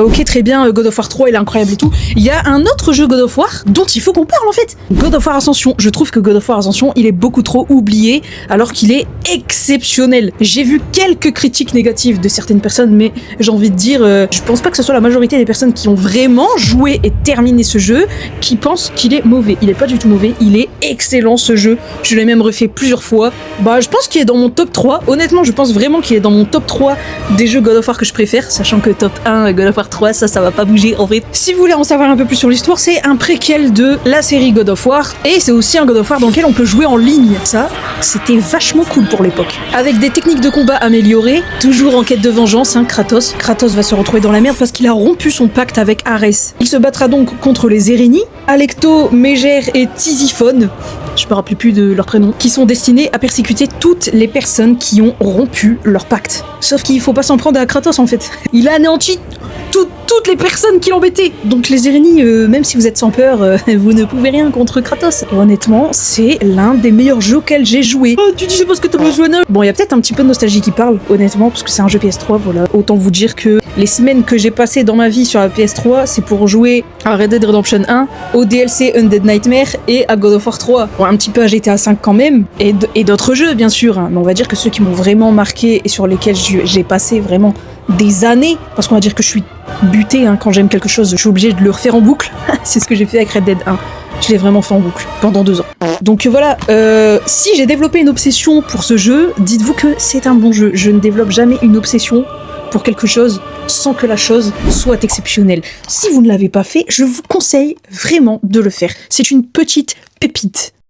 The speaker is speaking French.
Ok, très bien, God of War 3 il est incroyable et tout. Il y a un autre jeu God of War dont il faut qu'on parle en fait. God of War Ascension. Je trouve que God of War Ascension il est beaucoup trop oublié alors qu'il est exceptionnel. J'ai vu quelques critiques négatives de certaines personnes, mais j'ai envie de dire, je pense pas que ce soit la majorité des personnes qui ont vraiment joué et terminé ce jeu qui pensent qu'il est mauvais. Il est pas du tout mauvais, il est excellent ce jeu. Je l'ai même refait plusieurs fois. Bah, je pense qu'il est dans mon top 3. Honnêtement, je pense vraiment qu'il est dans mon top 3 des jeux God of War que je préfère, sachant que top 1 God of War 3, ça va pas bouger en fait. Si vous voulez en savoir un peu plus sur l'histoire, c'est un préquel de la série God of War et c'est aussi un God of War dans lequel on peut jouer en ligne. Ça, c'était vachement cool pour l'époque. Avec des techniques de combat améliorées, toujours en quête de vengeance, hein, Kratos. Kratos va se retrouver dans la merde parce qu'il a rompu son pacte avec Arès. Il se battra donc contre les Érénies, Alecto, Mégère et Tisiphone, je me rappelle plus de leur prénom, qui sont destinés à persécuter toutes les personnes qui ont rompu leur pacte. Sauf qu'il faut pas s'en prendre à Kratos en fait. Il a anéanti toutes les personnes qui l'embêtaient. Donc les Érénies, même si vous êtes sans peur, vous ne pouvez rien contre Kratos. Et honnêtement, c'est l'un des meilleurs jeux auxquels j'ai joué. Oh, tu dis c'est parce que t'as pas joué à neuf. Bon, il y a peut-être un petit peu de nostalgie qui parle, honnêtement, parce que c'est un jeu PS3, voilà. Autant vous dire que les semaines que j'ai passées dans ma vie sur la PS3, c'est pour jouer à Red Dead Redemption 1, au DLC Undead Nightmare et à God of War 3. Bon, un petit peu à GTA 5 quand même, et d'autres jeux bien sûr, hein. Mais on va dire que ceux qui m'ont vraiment marqué et sur lesquels j'ai passé vraiment des années, parce qu'on va dire que je suis buté, hein, quand j'aime quelque chose, je suis obligé de le refaire en boucle. C'est ce que j'ai fait avec Red Dead 1. Je l'ai vraiment fait en boucle pendant 2 ans. Donc voilà, si j'ai développé une obsession pour ce jeu, dites-vous que c'est un bon jeu. Je ne développe jamais une obsession pour quelque chose sans que la chose soit exceptionnelle. Si vous ne l'avez pas fait, je vous conseille vraiment de le faire. C'est une petite pépite.